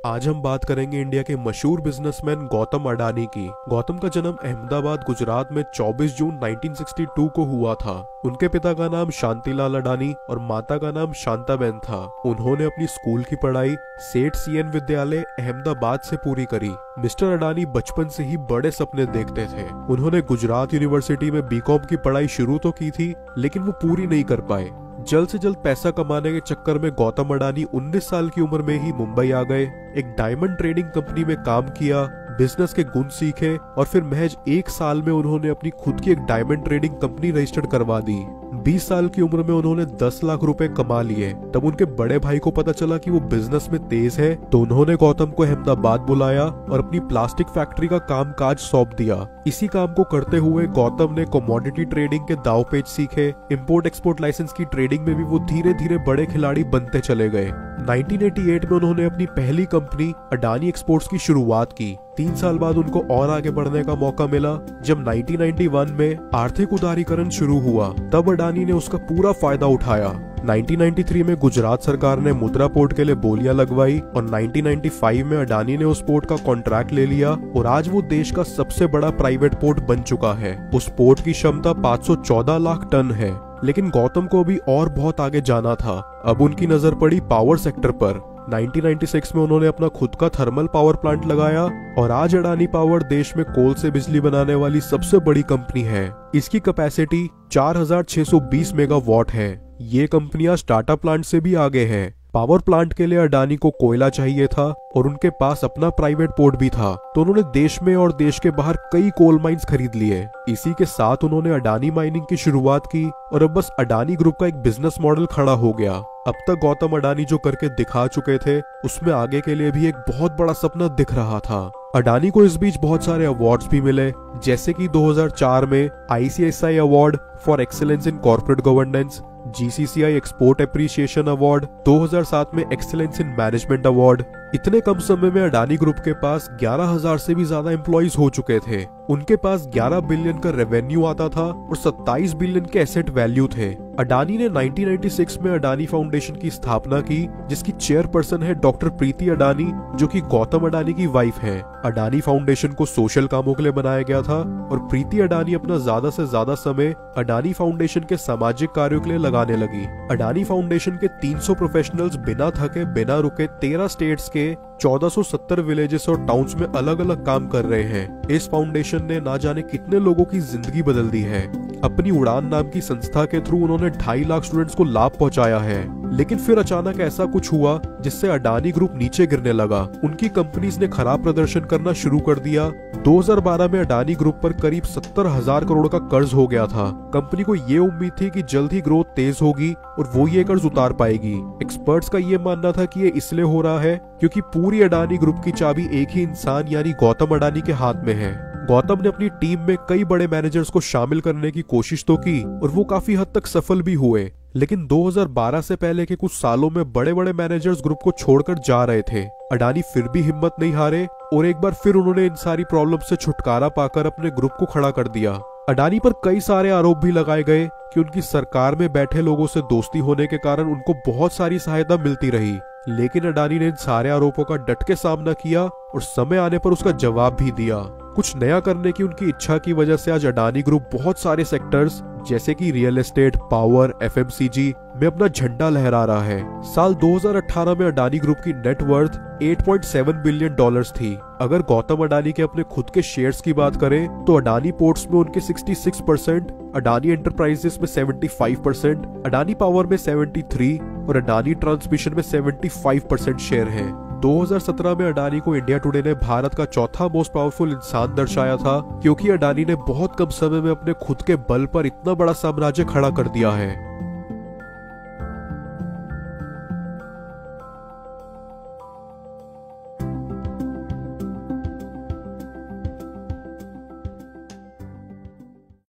आज हम बात करेंगे इंडिया के मशहूर बिजनेसमैन गौतम अडानी की। गौतम का जन्म अहमदाबाद गुजरात में 24 जून 1962 को हुआ था। उनके पिता का नाम शांतिलाल अडानी और माता का नाम शांताबेन था। उन्होंने अपनी स्कूल की पढ़ाई सेठ सीएन विद्यालय अहमदाबाद से पूरी करी। मिस्टर अडानी बचपन से ही बड़े सपने देखते थे। उन्होंने गुजरात यूनिवर्सिटी में बीकॉम की पढ़ाई शुरू तो की थी, लेकिन वो पूरी नहीं कर पाए। जल्द से जल्द पैसा कमाने के चक्कर में गौतम अडानी 19 साल की उम्र में ही मुंबई आ गए। एक डायमंड ट्रेडिंग कंपनी में काम किया, बिजनेस के गुण सीखे और फिर महज 1 साल में उन्होंने अपनी खुद की एक डायमंड ट्रेडिंग कंपनी रजिस्टर्ड करवा दी। 20 साल की उम्र में उन्होंने 10 लाख रुपए कमा लिए। तब उनके बड़े भाई को पता चला कि वो बिजनेस में तेज है, तो उन्होंने गौतम को अहमदाबाद बुलाया और अपनी प्लास्टिक फैक्ट्री का कामकाज सौंप दिया। इसी काम को करते हुए गौतम ने कमोडिटी ट्रेडिंग के दाव पेच सीखे। इंपोर्ट एक्सपोर्ट लाइसेंस की ट्रेडिंग में भी वो धीरे धीरे बड़े खिलाड़ी बनते चले गए। 1988 में उन्होंने अपनी पहली कंपनी अडानी एक्सपोर्ट्स की शुरुआत की। 3 साल बाद उनको और आगे बढ़ने का मौका मिला। जब 1991 में आर्थिक उदारीकरण शुरू हुआ, तब अडानी ने उसका पूरा फायदा उठाया। 1993 में गुजरात सरकार ने मुद्रा पोर्ट के लिए बोलियां लगवाई और 1995 में अडानी ने उस पोर्ट का कॉन्ट्रैक्ट ले लिया और आज वो देश का सबसे बड़ा प्राइवेट पोर्ट बन चुका है। उस पोर्ट की क्षमता 514 लाख टन है। लेकिन गौतम को भी और बहुत आगे जाना था। अब उनकी नजर पड़ी पावर सेक्टर पर। 1996 में उन्होंने अपना खुद का थर्मल पावर प्लांट लगाया और आज अडानी पावर देश में कोल से बिजली बनाने वाली सबसे बड़ी कंपनी है। इसकी कैपेसिटी 4620 मेगावाट है। ये कंपनियां स्टार्टअप प्लांट से भी आगे है। पावर प्लांट के लिए अडानी को कोयला चाहिए था और उनके पास अपना प्राइवेट पोर्ट भी था, तो उन्होंने देश में और देश के बाहर कई कोल माइंस खरीद लिए। इसी के साथ उन्होंने अडानी माइनिंग की शुरुआत की और अब बस अडानी ग्रुप का एक बिजनेस मॉडल खड़ा हो गया। अब तक गौतम अडानी जो करके दिखा चुके थे, उसमें आगे के लिए भी एक बहुत बड़ा सपना दिख रहा था। अडानी को इस बीच बहुत सारे अवार्ड्स भी मिले, जैसे कि 2004 में ICSI award for excellence in corporate governance, GCCI export appreciation award, 2007 में एक्सीलेंस इन मैनेजमेंट अवार्ड। इतने कम समय में अडानी ग्रुप के पास 11,000 से भी ज्यादा एम्प्लॉइज हो चुके थे। उनके पास 11 बिलियन का रेवेन्यू आता था और 27 बिलियन के एसेट वैल्यू थे। अडानी ने 1996 में अडानी फाउंडेशन की स्थापना की, जिसकी चेयरपर्सन है डॉक्टर प्रीति अडानी, जो कि गौतम अडानी की वाइफ है। अडानी फाउंडेशन को सोशल कामों के लिए बनाया गया था और प्रीति अडानी अपना ज्यादा से ज्यादा समय अडानी फाउंडेशन के सामाजिक कार्यों के लिए लगाने लगी। अडानी फाउंडेशन के 300 प्रोफेशनल्स बिना थके बिना रुके 13 स्टेट्स के 1470 विलेजेस और टाउन्स में अलग अलग काम कर रहे हैं। इस फाउंडेशन ने ना जाने कितने लोगों की जिंदगी बदल दी है। अपनी उड़ान नाम की संस्था के थ्रू उन्होंने 2.5 लाख स्टूडेंट्स को लाभ पहुंचाया है। लेकिन फिर अचानक ऐसा कुछ हुआ जिससे अडानी ग्रुप नीचे गिरने लगा। उनकी कंपनीज ने खराब प्रदर्शन करना शुरू कर दिया। 2012 में अडानी ग्रुप पर करीब 70,000 करोड़ का कर्ज हो गया था। कंपनी को ये उम्मीद थी कि जल्द ही ग्रोथ तेज होगी और वो ये कर्ज उतार पाएगी। एक्सपर्ट्स का ये मानना था कि ये इसलिए हो रहा है क्योंकि पूरी अडानी ग्रुप की चाबी एक ही इंसान यानी गौतम अडानी के हाथ में है। गौतम ने अपनी टीम में कई बड़े मैनेजर्स को शामिल करने की कोशिश तो की और वो काफी हद तक सफल भी हुए, लेकिन 2012 से पहले के कुछ सालों में बड़े बड़े मैनेजर्स ग्रुप को छोड़कर जा रहे थे। अडानी फिर भी हिम्मत नहीं हारे और एक बार फिर उन्होंने इन सारी प्रॉब्लम से छुटकारा पाकर अपने ग्रुप को खड़ा कर दिया। अडानी पर कई सारे आरोप भी लगाए गए कि उनकी सरकार में बैठे लोगों से दोस्ती होने के कारण उनको बहुत सारी सहायता मिलती रही, लेकिन अडानी ने इन सारे आरोपों का डट के सामना किया और समय आने पर उसका जवाब भी दिया। कुछ नया करने की उनकी इच्छा की वजह से आज अडानी ग्रुप बहुत सारे सेक्टर्स जैसे कि रियल एस्टेट, पावर, FMCG में अपना झंडा लहरा रहा है। साल 2018 में अडानी ग्रुप की नेटवर्थ 8.7 बिलियन डॉलर्स थी। अगर गौतम अडानी के अपने खुद के शेयर्स की बात करें तो अडानी पोर्ट्स में उनके 66%, अडानी एंटरप्राइजेस में 75%, अडानी पावर में 73% और अडानी ट्रांसमिशन में 75% शेयर है। 2017 में अडानी को इंडिया टुडे ने भारत का चौथा मोस्ट पावरफुल इंसान दर्शाया था, क्योंकि अडानी ने बहुत कम समय में अपने खुद के बल पर इतना बड़ा साम्राज्य खड़ा कर दिया है।